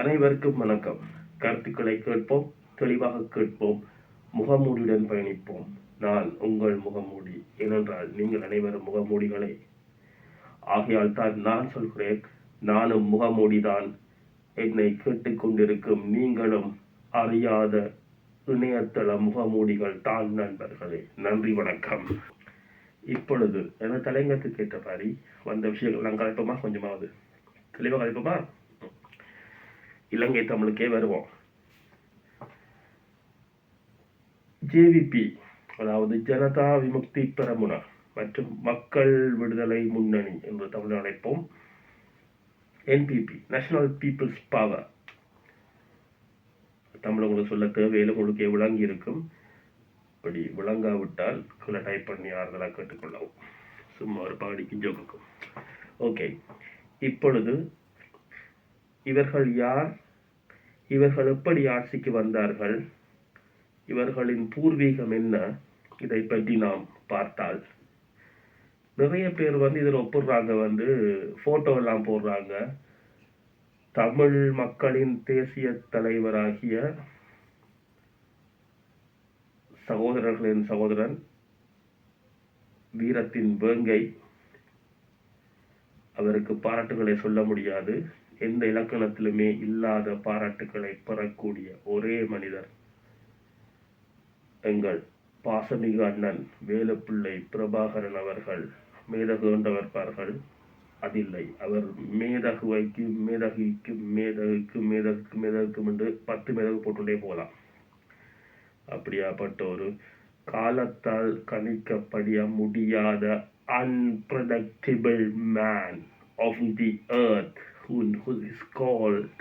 அனைவருக்கும் வணக்கம். கருத்துக்களை கேட்போம், தெளிவாக கேட்போம், முகமூடியுடன் பயணிப்போம். நான் உங்கள் முகமூடி. ஏனென்றால் நீங்கள் அனைவரும் முகமூடிகளே. ஆகையால் தான் நான் சொல்கிறேன், நானும் முகமூடிதான். என்னை கேட்டுக்கொண்டிருக்கும் நீங்களும் அறியாத இணையதள முகமூடிகள் தான் நண்பர்களே. நன்றி, வணக்கம். இப்பொழுது எனது தலைங்கத்துக்கு ஏற்ற மாதிரி வந்த விஷயங்கள் நாங்கள் கலைப்போமா? கொஞ்சமாவது தெளிவாக கலைப்போமா? இலங்கை தமிழுக்கே வருவோம். ஜேவிபி, அதாவது ஜனதா விமுக்தி பெரமுன மற்றும் மக்கள் விடுதலை முன்னணி என்று தமிழ் அழைப்போம். NPP, national people's power. தமிழ் உங்களுக்கு சொல்ல தேவையில்லை, உங்களுக்கு விளங்கி இருக்கும். இப்படி விளங்காவிட்டால் கீழே டைப் பண்ணி ஆறுதலாக கேட்டுக்கொள்ளவும். சும்மா ஒரு பாடிக்கு ஜோக்குக்கும். ஓகே, இப்பொழுது இவர்கள் யார், இவர்கள் எப்படி ஆட்சிக்கு வந்தார்கள், இவர்களின் பூர்வீகம் என்ன, இதை பற்றி நாம் பார்த்தால் நிறைய பேர் இதில் ஒப்புடுறாங்க, போட்டோ எல்லாம் போடுறாங்க. தமிழ் மக்களின் தேசிய தலைவராகிய சகோதரர்களின் சகோதரன், வீரத்தின் வேங்கை. அவருக்கு பாராட்டுகளை சொல்ல முடியாது. எந்த இலக்கணத்திலுமே இல்லாத பாராட்டுகளை பெறக்கூடிய ஒரே மனிதர் எங்கள் பாசமிகு அண்ணன் வேலுப்பிள்ளை பிரபாகரன் அவர்கள். மேதகு என்றவர்பார்கள், அதில்லை. அவர் மேதகுவைக்கு மேதகிக்கு மேதகுக்கு மேதகுக்கு மேதகுக்கும் என்று 10 மேதகு போட்டுள்ளே போகலாம். அப்படியாப்பட்ட ஒரு காலத்தால் கணிக்கப்படிய முடியாத unpredictable man of the earth who is called,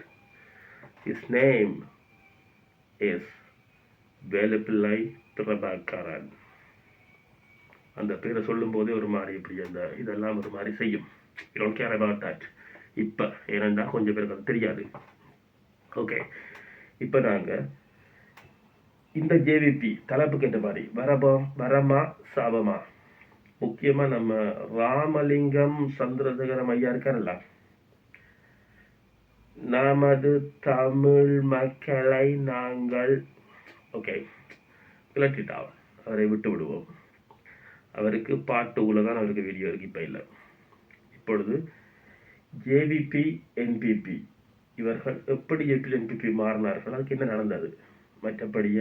his name is Velupillai Prabhakaran. அந்த பேரை சொல்லும் போதே ஒரு மாதிரி இப்படி அந்த இதெல்லாம் ஒரு மாதிரி செய்யும். You don't care about that. இப்போ ஏனென்றா கொஞ்சம் பேருக்கு தெரியாது. ஓகே, இப்போ நாங்கள் இந்த ஜேவிபி தலைப்பு கேட்ட மாதிரி வரமா சாபமா, முக்கியமா நம்ம ராமலிங்கம் சந்திரசேகரம் ஐயா இருக்காருல்ல, நமது தமிழ் மக்களை நாங்கள் ஓகே கிளட்டிட்டாவன், அவரை விட்டு விடுவோம். அவருக்கு பாட்டு உலதான், அவருக்கு வீடியோ இருக்கு, இப்போ இல்லை. இப்பொழுது ஜேவிபி என்பிபி இவர்கள் எப்படி ஜேபி என்பிபி மாறினார்கள், அதுக்கு என்ன நடந்தது, மற்றபடிய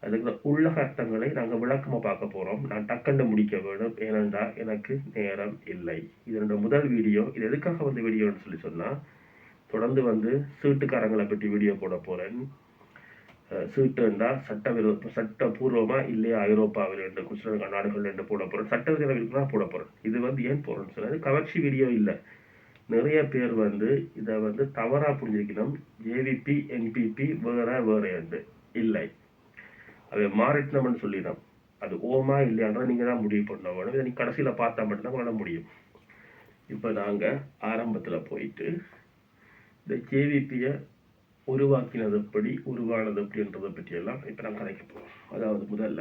அதுக்கு உள்ளக அர்த்தங்களை நாங்கள் விளக்கமாக பார்க்க போகிறோம். நான் டக்கண்டு முடிக்க வேண்டும், ஏனென்றால் எனக்கு நேரம் இல்லை. இதனோட முதல் வீடியோ. இது எதுக்காக வந்த வீடியோன்னு சொல்லி சொன்னால், தொடர்ந்து சீட்டுக்காரங்களை பற்றி வீடியோ போட போகிறேன். சீட்டுண்டா சட்டபூர்வமாக இல்லையா ஐரோப்பாவில் ரெண்டு குஸ்ரங்க நாடுகள் ரெண்டு போட போகிறேன். சட்டவிரோதம் தான் போட போகிறேன். இது ஏன் போடுறேன்னு சொன்னது கவர்ச்சி வீடியோ இல்லை. நிறைய பேர் இதை தவறாக புரிஞ்சிக்கணும். ஜேவிபி என்பிபி வேற இல்லை, அதை மாறிட்டோம்னு சொல்லிடும். அது ஓமா இல்லையான்றதை நீங்கள் தான் முடிவு பண்ண வேணும். இதை நீங்கள் கடைசியில் பார்த்தா மட்டும்தான் பண்ண முடியும். இப்போ நாங்கள் ஆரம்பத்தில் போயிட்டு இந்த ஜேவிபியை உருவாக்கினது எப்படி, உருவானது அப்படின்றதை பற்றியெல்லாம் இப்போ நாங்கள் கதைக்க போகிறோம். அதாவது முதல்ல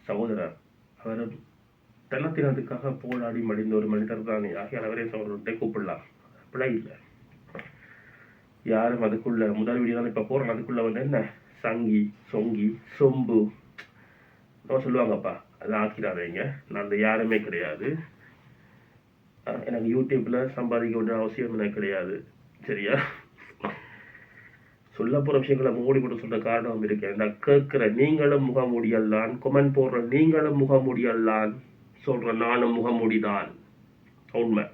சகோதரர், அவர் தென்னத்தினத்துக்காக போராடி மடிந்த ஒரு மனிதர் தானே. ஆகிய அவரே சகோதரர்கிட்ட கூப்பிடலாம், பிழை இல்லை. யாரும் அதுக்குள்ள முதல் வீடியோ தான் இப்போ போகிறோம். அதுக்குள்ள என்ன சங்கி சொங்கி சொம்பு நம்ம சொல்லுவாங்கப்பா, அதை ஆக்கிடாதீங்க. நான் அந்த யாருமே கிடையாது. எனக்கு யூடியூப்ல சம்பாதிக்க வேண்டிய அவசியம் எனக்கு கிடையாது, சரியா? சொல்ல போற விஷயங்களை மூடி போட்டு சொல்ற காரணம் இருக்கேன். நான் கேட்கிற நீங்களும் முகமூடியல்லான், கொமெண்ட் போடுற நீங்களும் முகமூடியல்லான், சொல்ற நானும் முகமூடிதான். உண்மை.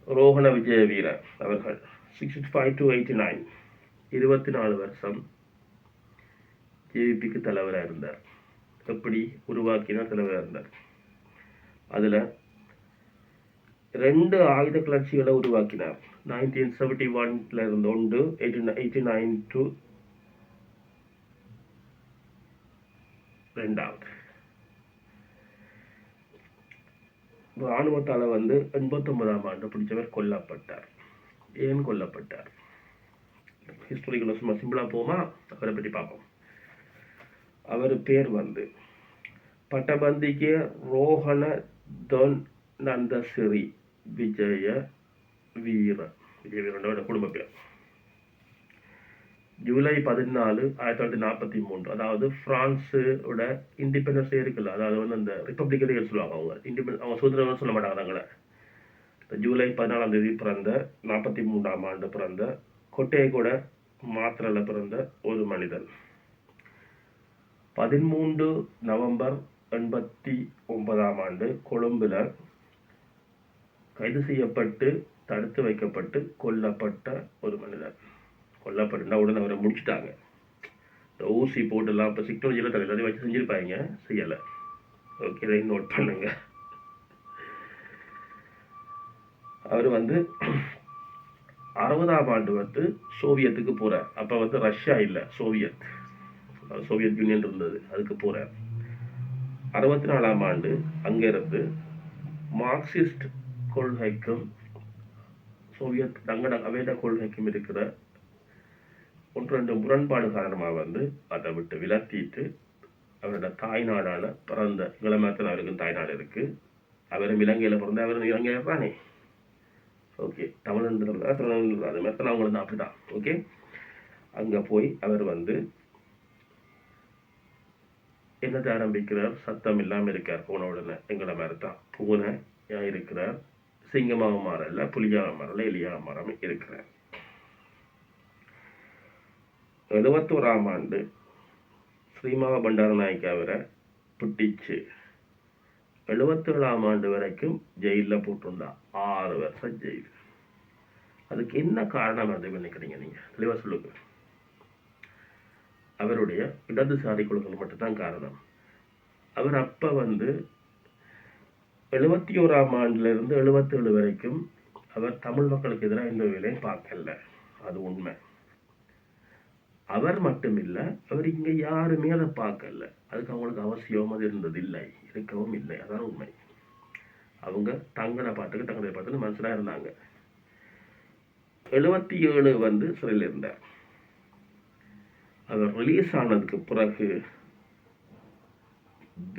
ரோஹண விஜய வீரர் அவர்கள் 65 to 89 24 வருஷம் ஜேவிபிக்கு தலைவராக இருந்தார். எப்படி உருவாக்கினார், தலைவராக இருந்தார். அதுல 2 ஆயுத கிளர்ச்சிகளை உருவாக்கினார். 1971 இருந்து ஒன்று, 89 to 2வது. இராணுவத்தால 89ஆம் ஆண்டு பிடிச்சவர் கொல்லப்பட்டார். ஏன் கொல்லப்பட்டார்? ஹிஸ்டரிக்குள்ள சும்மா சிம்பிளா போமா, அவரை பற்றி பார்ப்போம். அவர் பேர் பட்டபந்திக்கு ரோஹண தொன் நந்தசிறி விஜய வீர விஜயவீரனோட குடும்ப பேர். ஜூலை 14, 1943, அதாவது பிரான்ஸோட இண்டிபெண்டன்ஸ் டே இருக்குல்ல, அதாவது வந்து அந்த ரிப்பப்ளிக் டே சொல்லுவாங்க. அவங்க சுதந்திரம் சொல்ல மாட்டாங்க தங்களை. ஜூலை 14ஆம் தேதி பிறந்த 43ஆம் ஆண்டு பிறந்த கொட்டேகொட மாத்திரல பிறந்த ஒரு மனிதன் 13 நவம்பர் 89ஆம் ஆண்டு கொழும்புல கைது செய்யப்பட்டு தடுத்து வைக்கப்பட்டு கொல்லப்பட்ட ஒரு மனிதன். கொல்லப்பட்டுனா உடனே அவரை முடிச்சுட்டாங்க. இந்த ஊசி போட்டுலாம் இப்போ சிக்னாலஜியில் தலையில் வச்சு செஞ்சுருப்பாங்க, செய்யலை. ஓகே, இதை நோட் பண்ணுங்க. அவர் வந்து 60ஆம் ஆண்டு வந்து சோவியத்துக்கு போகிறார். அப்போ வந்து ரஷ்யா இல்லை, சோவியத் யூனியன் இருந்தது, அதுக்கு போகிறார். 64ஆம் ஆண்டு அங்கிருந்து மார்க்சிஸ்ட் கொள்கைக்கும் சோவியத் தங்கட அவேத கொள்கைக்கும் இருக்கிற ஒன்று ரெண்டு முரண்பாடு காரணமாக வந்து அதை விட்டு விலத்திட்டு அவரோட தாய்நாடான பிறந்த இளமரத்தில் அவருக்கு தாய்நாடு இருக்கு. அவரும் இலங்கையில் பிறந்த அவரும் இலங்கையில் தானே. ஓகே, தமிழ் அது மாதிரி அவங்களுக்கு தான் அப்படிதான். ஓகே, அங்கே போய் அவர் வந்து என்னத்தை ஆரம்பிக்கிறார், சத்தம் இல்லாமல் இருக்கார். போன உடனே எங்களை மாதிரி தான் பூனை இருக்கிறார், சிங்கமாக மாறல, புலியாக மாறல, எலியாக மாறாமல் இருக்கிறார். 71ஆம் ஆண்டு ஸ்ரீமாவ பண்டாரநாயக்க அவரை பிடிச்சு 77ஆம் ஆண்டு வரைக்கும் ஜெயிலில் போட்டுருந்தா. 6 வருஷம் ஜெயில். அதுக்கு என்ன காரணம் அது நினைக்கிறீங்க நீங்க? தெளிவாக சொல்லுங்க. அவருடைய இடதுசாரி கொள்கைகள் மட்டும்தான் காரணம். அவர் அப்ப வந்து 71ஆம் ஆண்டுல இருந்து 77 வரைக்கும் அவர் தமிழ் மக்களுக்கு எதிராக எந்த வேலையும் பார்க்கல. அது உண்மை. அவர் மட்டும் இல்லை, அவர் இங்க யாருமே அதை பார்க்கல. அதுக்கு அவங்களுக்கு அவசியம் அது இருந்தது இல்லை, இருக்கவும் இல்லை. அதான் உண்மை. அவங்க தங்களை பார்த்துட்டு மனசுல இருந்தாங்க. 77 வந்து சிறையில் இருந்தார். அவர் ரிலீஸ் ஆனதுக்கு பிறகு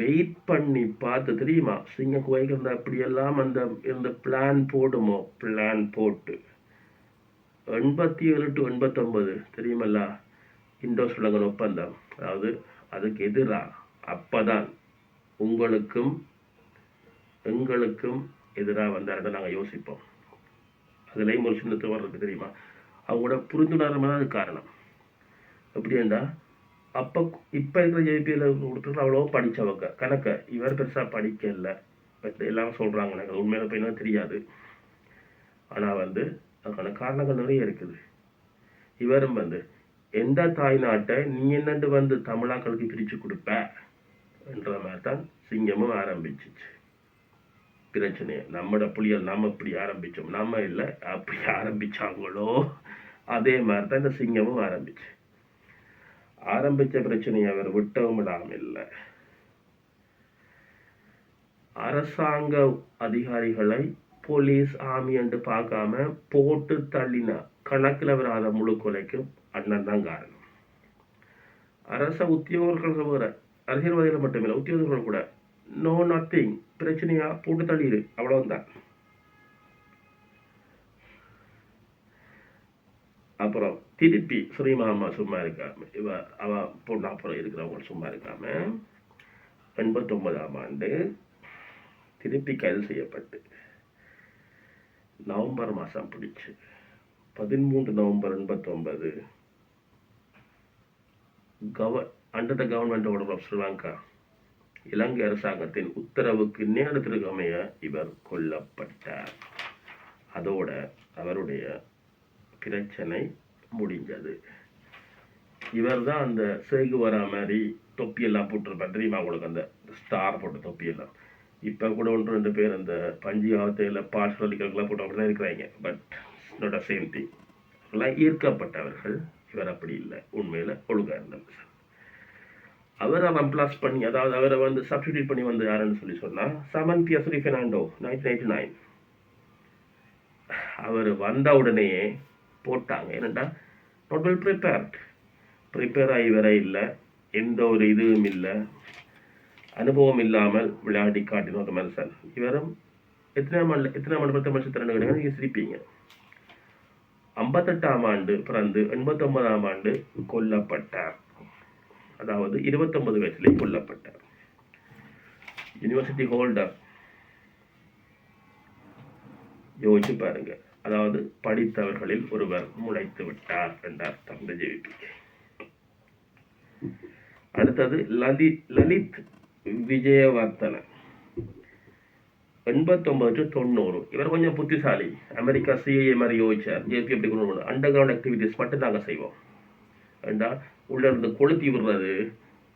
வெயிட் பண்ணி பார்த்து, தெரியுமா, சிங்க குவைக்கு அப்படியெல்லாம் அந்த இருந்த பிளான் போடுமோ, பிளான் போட்டு 87 to 89 தெரியுமல்ல, இந்தோ ஸ்ரீலங்கன் ஒப்பந்தம். அதாவது அதுக்கு எதிராக அப்பதான் உங்களுக்கும் எங்களுக்கும் எதிராக வந்தாருன்னு நாங்கள் யோசிப்போம். அதுலேயும் ஒரு சின்னத்து வர்றது தெரியுமா, அவங்களோட புரிந்துணர்வு தான் அது காரணம். எப்படின்னா அப்போ இப்போ இருக்கிற ஜேபியில் கொடுத்துட்டு அவ்வளோ படித்தவங்க கணக்க, இவர் பெருசாக படிக்கல எல்லாம் சொல்கிறாங்க. எனக்கு உண்மையில போய் தெரியாது. ஆனால் வந்து அதுக்கான காரணங்கள் நிறைய இருக்குது. இவரும் வந்து எந்த தாய் நாட்டை நீ என்னண்டு வந்து தமிழாக்களுக்கு பிரித்து கொடுப்ப என்ற மாதிரி தான் சிங்கமும் ஆரம்பிச்சிச்சு பிரச்சனையை. நம்மளோட புலிகள் நம்ம இப்படி ஆரம்பித்தோம், நம்ம இல்லை அப்படி ஆரம்பித்தாங்களோ அதே மாதிரி தான் இந்த சிங்கமும் ஆரம்பித்த பிரச்சனையை அவர் விட்டவும் விடாமல் இல்லை. அரசாங்க அதிகாரிகளை போலீஸ் ஆர்மி என்று பார்க்காம போட்டு தள்ளின கணக்கில் வராத முழு கொலைக்கும் அண்ணன் தான் காரணம். அரச உத்தியோகர்கள் கூட, அரசியல்வாதிகள் மட்டுமில்லை, உத்தியோகர்கள் கூட நோ நத்திங், பிரச்சனையா போட்டு தள்ளிடு, அவ்வளவுதான். அப்புறம் திருப்பி ஸ்ரீமாமா சும்மா இருக்காம, அவ பொண்ணு அப்புறம் இருக்கிறவங்க சும்மா இருக்காம 89ஆம் ஆண்டு திருப்பி கைது செய்யப்பட்டு நவம்பர் மாதம் பிடிச்சு 13 November 89 under the government order of Sri Lanka, Ilangai அரசாங்கத்தின் உத்தரவுக்கு நேரத்திற்கு அமைய இவர் கொல்லப்பட்டார். அதோட அவருடைய பிரச்சனை முடிஞ்சது. இவர் தான் அந்த சேகு வரா மாதிரி தொப்பியெல்லாம் போட்டிருப்பார் தெரியுமா உங்களுக்கு, அந்த ஸ்டார் போட்ட தொப்பியெல்லாம். இப்போ கூட 1-2 பேர் அந்த பஞ்சி ஆவத்தையில் பாட்ஸ்லாம் போட்டு அப்படி தான் இருக்கிறாங்க. But not a same thing. அதெல்லாம் ஈர்க்கப்பட்டவர்கள். இவர் அப்படி இல்லை, உண்மையில் ஒழுங்காக இருந்தவர். அவரை ரம்ப்ளாஸ் பண்ணி, அதாவது அவரை வந்து சப்ஸ்டிடியூட் பண்ணி வந்து யாருன்னு சொல்லி சொன்னால் சமன் பியஸ்ரி பெர்னாண்டோ 1999. அவர் வந்த உடனேயே போட்டாங்க. ஏன்னா நாட் வெல் ப்ரிப்பேர் ஆகி வர இல்லை, எந்த ஒரு இதுவும் இல்லை, அனுபவம் இல்லாமல் விளையாடி காட்டின ஒரு மனுஷன். இவரும் எத்தனை மணி 10 வருஷம் திறன் கிடையாது, நீங்கள் சிரிப்பீங்க. 58ஆம் ஆண்டு பிறந்து 89ஆம் ஆண்டு கொல்லப்பட்டார். அதாவது 29 வயசுலேயே கொல்லப்பட்டார். யூனிவர்சிட்டி ஹோல்டர் யோசிச்சு பாருங்க. அதாவது படித்தவர்களில் ஒருவர் முளைத்து விட்டார் என்ற அர்த்தம் இந்த ஜேவிபிக்கு. அடுத்தது லலித் விஜயவர்தன 89 to 90. இவர் கொஞ்சம் புத்திசாலி. அமெரிக்கா சிஐஏ மாதிரி யோசிச்சார். ஜேபி எப்படி கொண்டு போகணும், அண்டர் கிரவுண்ட் ஆக்டிவிட்டிஸ் மட்டும் நாங்கள் செய்வோம். என்றால் உள்ள இருந்து கொளுத்தி விடுறது,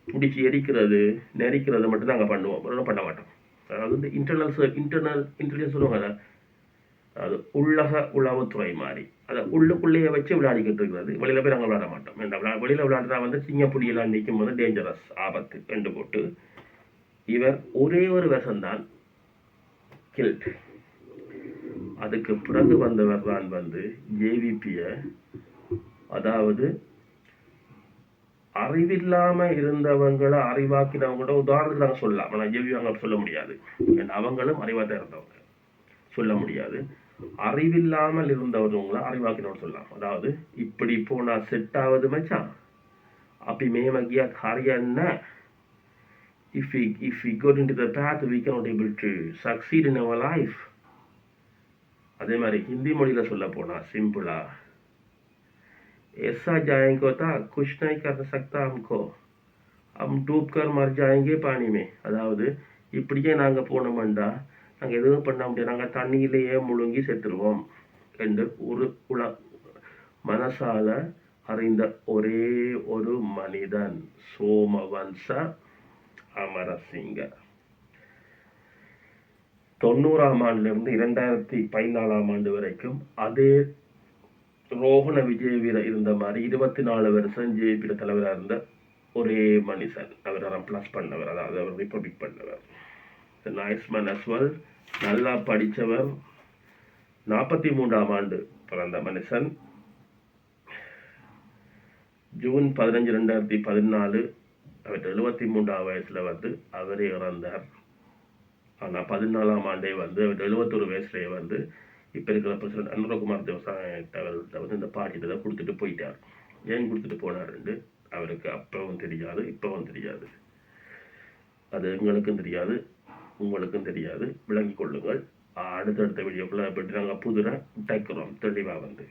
பிடிச்சி எரிக்கிறது, நெரிக்கிறது மட்டும் நாங்கள் பண்ணுவோம், ஒன்றும் பண்ண மாட்டோம். அதாவது வந்து இன்டர்னல் இன்டெலிஜென்ஸ் சொல்லுவாங்க. அது உள்ளக உளவுத்துறை மாதிரி அதை உள்ளுக்குள்ளேயே வச்சு விளையாடிக்கிட்டு இருக்கிறது. வெளியில போய் நாங்கள் விளையாட மாட்டோம். வெளியில விளையாடுறா வந்து சிங்கப்புலியெல்லாம் நிற்கும் போது டேஞ்சரஸ், ஆபத்து என்று போட்டு இவர் ஒரே ஒரு வருஷம்தான் கில்ட். அதுக்கு பிறகு வந்தவர் தான் வந்து ஜேவிபிய, அதாவது அறிவில்லாம இருந்தவங்களை அறிவாக்கினவங்களோட உதாரணத்துக்கு நாங்கள் சொல்லலாம். ஆனால் ஜேவிபி அவங்க சொல்ல முடியாது. அவங்களும் அறிவாக இருந்தவங்க சொல்ல முடியாது. அறிவில்லாமல் இருந்தவங்களை அறிவாக்கினவங்க சொல்லலாம். அதாவது இப்படி போனா செட் ஆகுது மச்சான், அப்படி மேமகியா காரியம் என்ன, if we go into the path we cannot able to succeed in our life. அதே மாதிரி ஹிந்தி மொழியில சொல்ல போனா சிம்பிளா, ऐसा जाएंगे होता कुछ नहीं कर सकता हमको, हम डूब कर मर जाएंगे पानी में. அதாவது இப்படியே நாங்க போனோம்டா நாங்கள் எதுவும் பண்ண முடியாது, நாங்கள் தண்ணியிலேயே முழுங்கி செத்துருவோம் என்று ஒரு மனசால அறிந்த ஒரே ஒரு மனிதன் சோமவன்ச அமரசிங்க. 90ஆம் ஆண்டிலிருந்து 2014ஆம் ஆண்டு வரைக்கும் அதே ரோஹண விஜய வீர இருந்த மாதிரி 24 வருஷம் ஜேபியில தலைவராக இருந்த ஒரே மனுஷன். அவர் பிளஸ் பண்ணவர், அதாவது அவர் ரிப்பப்ளிக் பண்ணவர். Nice man as well. நல்லா படித்தவர். 43ஆம் ஆண்டு பிறந்த மனுஷன். ஜூன் 15, 2014 அவர் 73ஆம் வயசுல வந்து அவரே இறந்தார். ஆனால் 14ஆம் ஆண்டே வந்து அவர் 71 வயசுலேயே வந்து இப்போ இருக்கிற பிரசிடண்ட் அனுரகுமார் தேவசாயிட்ட வந்து இந்த பாட்டியத்தை கொடுத்துட்டு போயிட்டார். ஏன் கொடுத்துட்டு போனாருன்னு அவருக்கு அப்பவும் தெரியாது, இப்பவும் தெரியாது. அது எங்களுக்கும் தெரியாது, உங்களுக்கும் தெரியாது. விளங்கி கொள்ளுங்கள். அடுத்தடுத்த வீடியோக்குள்ள பற்றி நாங்கள் புதுரை டைக்கிறோம் தெளிவாக வந்து.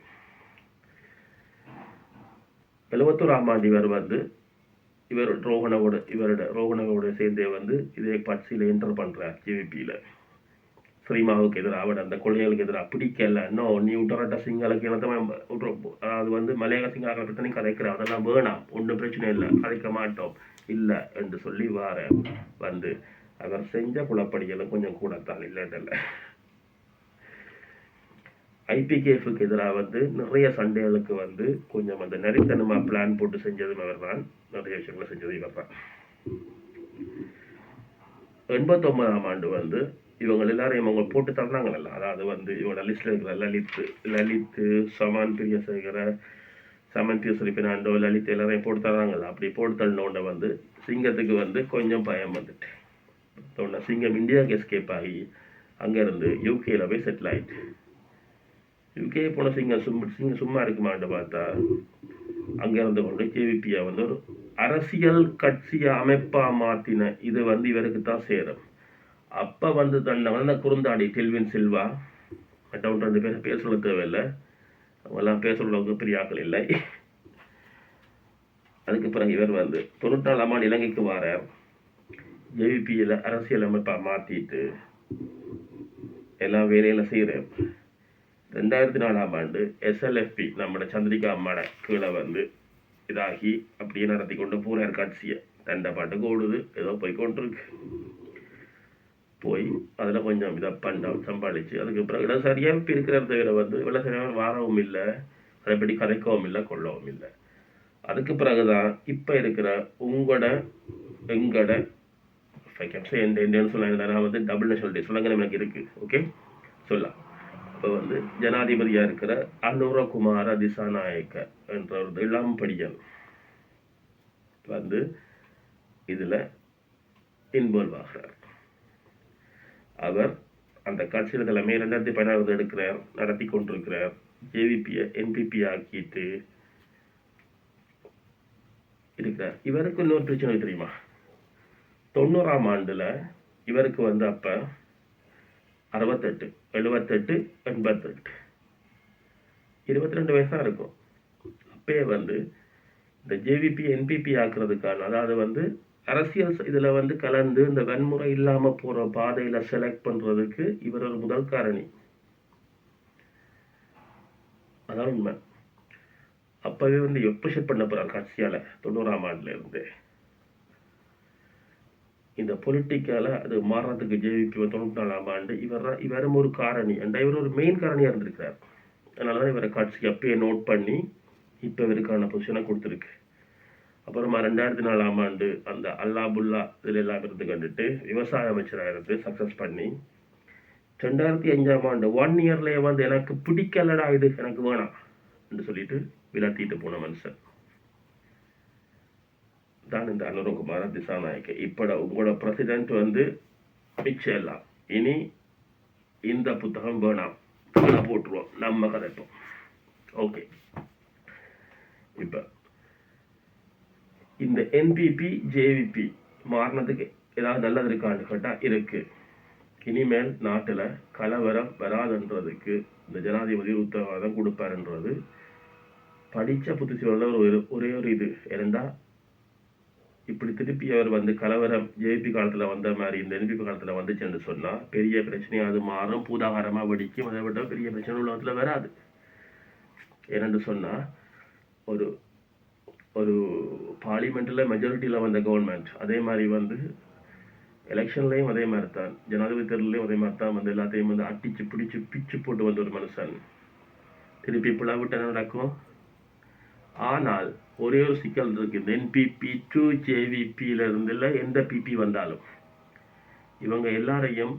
71ஆம் ஆண்டு இவர் வந்து ரோஹணவோட சேர்ந்தே வந்து இதே கட்சியில் என்டர் பண்ணுறார் ஜேவிபியில். ஸ்ரீமாவுக்கு எதிராக அவட அந்த கொள்கைகளுக்கு எதிராக பிடிக்கல, இன்னும் நீ உட்டரட்ட சிங்களுக்கு அதாவது வந்து மலையாள சிங்களாக பற்றி நீ கதைக்கிற, அதெல்லாம் வேணாம், ஒன்றும் பிரச்சனை இல்லை, கதைக்க மாட்டோம் இல்லை என்று சொல்லி வந்து அவர் செஞ்ச குழப்படிகளும் கொஞ்சம் கூடத்தான் இல்லைன்னு. ஐபிகேஃபுக்கு எதிராக வந்து நிறைய சண்டைகளுக்கு வந்து கொஞ்சம் அந்த நெறித்தனமா பிளான் போட்டு செஞ்சதும் அவர் தான். நிறைய விஷயங்களை செஞ்சது இவர் தான். 89ஆம் ஆண்டு வந்து இவங்க எல்லாரையும் அவங்க போட்டு தந்தாங்கல்ல, அதாவது வந்து இவங்களோட லிஸ்ட்ல இருக்கிற லலித் சமான் பிரியசேகர, சமன் பியூசரி பினாண்டோ, லலித் எல்லாரையும் போட்டு தராங்கல்ல. அப்படி போட்டு தள்ளனோட வந்து சிங்கத்துக்கு வந்து கொஞ்சம் பயம் வந்துட்டு சிங்கம் இந்தியாவுக்கு எஸ்கேப் ஆகி அங்கேருந்து யூகேல போய் செட்டில் ஆயிட்டு. யூகே போன சிங்கம் சும்மா இருக்குமான்னு பார்த்தா அங்கேருந்து கொண்டு ஜேவிபியை வந்து ஒரு அரசியல் கட்சியை அமைப்பா மாற்றின. இது வந்து இவருக்கு தான் சேரும். அப்போ வந்து தன்னை வந்து குறுந்தாடி டெல்வின் சில்வா மற்றவங்க 2 பேர் பேர் சொல்ல தேவையில்லை, அவங்கெல்லாம் பேர் சொல்றவங்க பெரிய ஆக்கள் இல்லை. அதுக்கு பிறகு இவர் வந்து 94ஆம் ஆண்டு இலங்கைக்கு வரார். ஜேவிபியில் அரசியல் அமைப்பா மாற்றிட்டு எல்லாம் வேலையில செய்கிறேன். 2004ஆம் ஆண்டு SLFP நம்மளோட சந்திரிகா அம்மாட கீழே வந்து இதாகி அப்படியே நடத்தி கொண்டு போறார் கட்சியை. தண்டை பாட்டுக்கு ஓடுது, ஏதோ போய் கொண்டிருக்கு. போய் அதில் கொஞ்சம் இதை சம்பாதிச்சு அதுக்கு பிறகு இடதுசாரியாக இருக்கிறத தவிர வந்து இடதுசாரியாக வாரவும் இல்லை, அதை பற்றி கதைக்கவும் இல்லை, கொள்ளவும் இல்லை. அதுக்கு பிறகுதான் இப்போ இருக்கிற எங்கட சொன்னாங்க வந்து டபுள் நேஷனாலிட்டி சொல்லுங்க எனக்கு இருக்கு. ஓகே சொல்லலாம். அப்போ வந்து ஜனாதிபதியாக இருக்கிற அனுரகுமார திசாநாயக்க என்ற ஒரு இளம்படியன் வந்து இதில் இன்வால்வ் ஆகிறார். அவர் அந்த கட்சியில் தலைமை 2016 எடுக்கிறார், நடத்தி கொண்டிருக்கிறார். ஜேவிபியை என்பிபி ஆக்கிட்டு இருக்கிறார். இவருக்கு இன்னொரு பிரச்சனை தெரியுமா? 90ஆம் ஆண்டுல இவருக்கு வந்து அப்ப 68, 78, 88, 22 வயசா இருக்கும். அப்பயே வந்து இந்த ஜேவிபி என்பிபி ஆக்குறதுக்கான, அதாவது வந்து அரசியல் இதுல வந்து கலந்து இந்த வன்முறை இல்லாம போற பாதையில செலக்ட் பண்றதுக்கு இவர் ஒரு முதல் காரணி. அதான் உண்மை. அப்பவே வந்து எப்ப பண்ண போறார் கட்சியால 90ஆம் ஆண்டுல இருந்து இந்த பொலிட்டிக்கால அது மாறுறதுக்கு ஜேவிபி 94ஆம் ஆண்டு இவரும் ஒரு காரணி, இவர் ஒரு மெயின் காரணியா இருந்திருக்கிறார். அதனாலதான் இவரை கட்சிக்கு அப்பயே நோட் பண்ணி இப்ப இவருக்கான பொசிஷனை கொடுத்துருக்கு. அப்புறமா 2004ஆம் ஆண்டு அந்த அல்லாபுல்லா இதுல எல்லாம் இருந்து கண்டுட்டு விவசாய அமைச்சராக இருந்து சக்சஸ் பண்ணி 2005ஆம் ஆண்டு 1 இயர்லயே வந்து எனக்கு பிடிக்கலடா, இது எனக்கு வேணாம் என்று சொல்லிட்டு விலத்திட்டு போன மனுஷன் தான் இந்த அனுரகுமார திசாநாயக்க. இப்ப உங்களோட பிரசிடென்ட் வந்து மிச்சம் எல்லாம் இனி இந்த புத்தகம் வேணாம் போட்டுருவோம், நம்ம கதைப்போம். ஓகே, இப்ப இந்த என்பிபி ஜேவிபி மாறினதுக்கு ஏதாவது நல்லது இருக்கான்னு கேட்டா இருக்கு. இனிமேல் நாட்டுல கலவரம் வராதுன்றதுக்கு இந்த ஜனாதிபதி உத்தரவாதம் கொடுப்பாருன்றது படிச்ச புத்திசிவன்ல ஒரே ஒரு இது இருந்தா, இப்படி திருப்பி அவர் வந்து கலவரம் ஜேபி காலத்துல வந்த மாதிரி இந்த என்பிபி காலத்துல வந்துச்சுன்னு சொன்னா பெரிய பிரச்சனையா அது மாறும், பூதாகாரமா வெடிக்கும். அதை விட பெரிய பிரச்சனை உலகத்துல வராது. ஏனென்று சொன்னா ஒரு ஒரு பார்லிமெண்ட்ல மெஜாரிட்டியில வந்த கவர்மெண்ட் அதே மாதிரி வந்து எலெக்ஷன்லயும் அதே மாதிரி தான், ஜனாதிபதி தேர்தலையும் அதே மாதிரி தான் வந்து எல்லாத்தையும் வந்து அட்டிச்சு பிடிச்சு பிச்சு போட்டு வந்த ஒரு மனுஷன் திருப்பி பிளவிட்ட நடக்கும். ஆனால் ஒரே ஒரு சிக்கல் இருக்கு. இந்த என்பிபி டு ஜேவிபியில இருந்து எந்த பிபி வந்தாலும் இவங்க எல்லாரையும்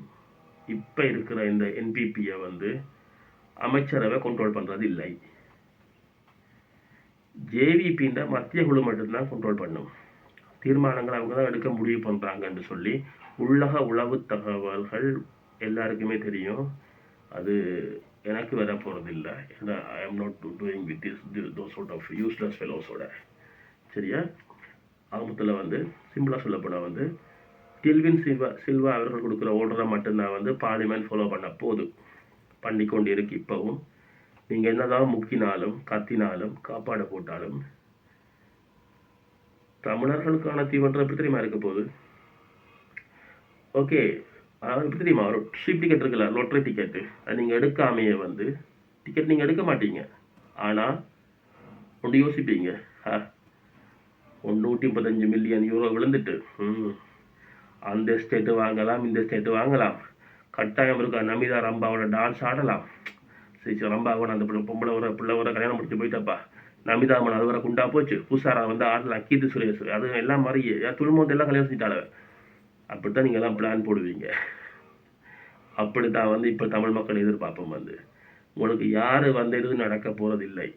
இப்ப இருக்கிற இந்த என்பிபியை வந்து அமைச்சரவை கண்ட்ரோல் பண்றது இல்லை. ஜேவிபின்ற மத்திய குழு மட்டும்தான் கண்ட்ரோல் பண்ணும். தீர்மானங்கள் அவங்க தான் எடுக்க முடிவு பண்றாங்கன்னு சொல்லி உலக உளவு தகவல்கள் எல்லாருக்குமே தெரியும். அது எனக்கு வர போறது இல்லை. I am not doing with those sort of useless ஃபெலோஸோட. சரியா? ஆரம்பத்தில் வந்து சிம்பிளா சொல்ல போனா வந்து டில்வின் சில்வா அவர்கள் கொடுக்குற ஓர்டரை மட்டும்தான் வந்து பார்லிமெண்ட் ஃபாலோ பண்ண போது பண்ணி கொண்டு இருக்கு. இப்பவும் நீங்க என்னதான் முக்கினாலும் கத்தினாலும் காப்பாட போட்டாலும் தமிழர்களுக்கான தீவன்ற எப்படி தெரியுமா இருக்க போகுது? ஓகே, அதாவது எப்படி தெரியுமா, ஒரு ஷீப் டிக்கெட் இருக்குல்ல, லொட்டரி டிக்கெட்டு, அது நீங்க எடுக்காமையே வந்து டிக்கெட் நீங்க எடுக்க மாட்டீங்க. ஆனா ஒன்று யோசிப்பீங்க, 135 மில்லியன் யூரோ விழுந்துட்டு அந்த ஸ்டேட்டு வாங்கலாம் இந்த ஸ்டேட்டு வாங்கலாம், கட்டாயம் இருக்கா நமிதா ரம்பாவோட டான்ஸ் ஆடலாம். சரி ரம்பாவோட அந்த பொம்பளை வர பிள்ளை வர கல்யாணம் முடிச்சு போயிட்டப்பா, நமிதாமன் அது வர குண்டா போச்சு, பூசாரா வந்து ஆடலாம், கீர்த்தி சுரேஷ் அது எல்லாம் மாதிரி துளுமோந்து எல்லாம் கல்யாணம் செஞ்சுட்டாள. அப்படித்தான் நீங்க எல்லாம் பிளான் போடுவீங்க. அப்படித்தான் வந்து இப்ப தமிழ் மக்கள் எதிர்பார்ப்போம். வந்து உங்களுக்கு யாரு வந்து எதுவும் நடக்க போறது இல்லை.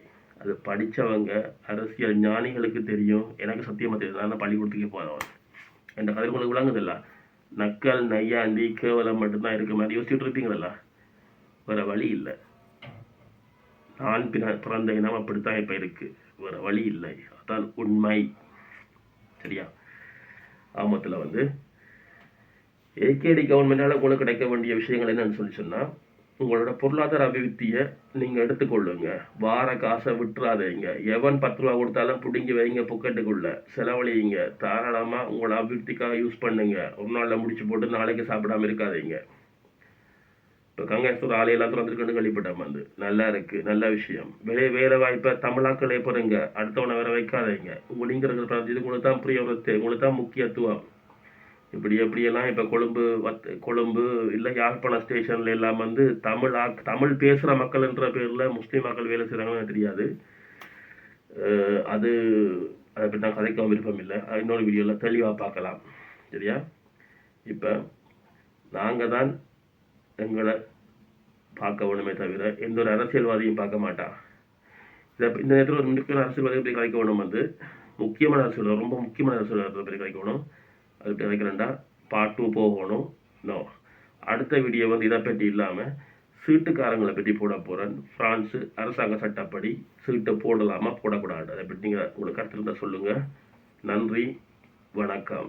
அது படிச்சவங்க அரசியல் ஞானிகளுக்கு தெரியும். எனக்கு சத்தியமா தெரியும். நான் பள்ளிக்கூடத்துக்கே போறவன். என்ற கதை உங்களுக்கு விளங்குதில்ல. நக்கல் நையாண்டி கேவலம் மட்டும்தான் இருக்க மாதிரி யோசிச்சுட்டு இருப்பீங்களா? வேற வழி இல்லை. நான் பிறந்த இனம் அப்படித்தான் இப்ப இருக்கு. வேற வழி இல்லை. அதான் உண்மை. சரியா? ஆமத்துல வந்து ஏகேடி கவர்மெண்டால உங்களுக்கு கிடைக்க வேண்டிய விஷயங்கள் என்னன்னு சொன்னா, உங்களோட பொருளாதார அபிவிருத்தியை நீங்க எடுத்துக்கொள்ளுங்க. வார காசை விட்டுறாதீங்க. எவன் 10 ரூபா கொடுத்தாலும் பிடிங்கி வைங்க பொக்கெட்டுக்குள்ள, செலவழியுங்க. தாராளமா உங்களோட அபிவிருத்திக்காக யூஸ் பண்ணுங்க. ஒரு நாள்ல முடிச்சு போட்டு நாளைக்கு சாப்பிடாம இருக்காதீங்க. இப்போ கங்காஸ்தூர் ஆலையெல்லாம் திறந்துருக்குன்னு கேள்விப்பட்டேன். வந்து நல்லா இருக்கு, நல்ல விஷயம். வேலை வாய்ப்பை தமிழாக்களே போறீங்க, அடுத்தவனை வேற வைக்காதீங்க. நீங்க இருக்கிற இது உங்களுக்கு தான் பிரியவரத்து, உங்களுக்கு தான் முக்கியத்துவம். இப்படி எப்படியெல்லாம் இப்போ கொழும்பு இல்லை யாழ்ப்பாணம் ஸ்டேஷன்ல எல்லாம் வந்து தமிழ் பேசுகிற மக்கள்ன்ற பேரில் முஸ்லீம் மக்கள் வேலை செய்கிறாங்கன்னு தெரியாது. அது அதை பற்றி நான் கதைக்கவும் விருப்பம் இல்லை. இன்னொரு வீடியோவில் தெளிவாக பார்க்கலாம். சரியா? இப்போ நாங்கள் தான் எங்களை பார்க்க வேணுமே தவிர எந்த ஒரு அரசியல்வாதியும் பார்க்க மாட்டான். இந்த நேரத்தில் ஒரு முக்கியமான அரசியல்வாதி எப்படி கலைக்க வேணும், வந்து முக்கியமான அரசியல்வாதி, ரொம்ப முக்கியமான அரசியல்வாதி எப்படி கலைக்கணும், அது எப்படி கலைக்கிறேன்டா பார்ட் 2 போகணும். நோ, அடுத்த வீடியோ வந்து இதை பற்றி இல்லாமல் சீட்டுக்காரங்களை பற்றி போட போகிறேன். பிரான்ஸு அரசாங்க சட்டப்படி சீட்டை போடலாமா போடக்கூடாது, அதை பற்றி நீங்கள் உங்களுக்கு கருத்து இருந்தால் சொல்லுங்கள். நன்றி, வணக்கம்.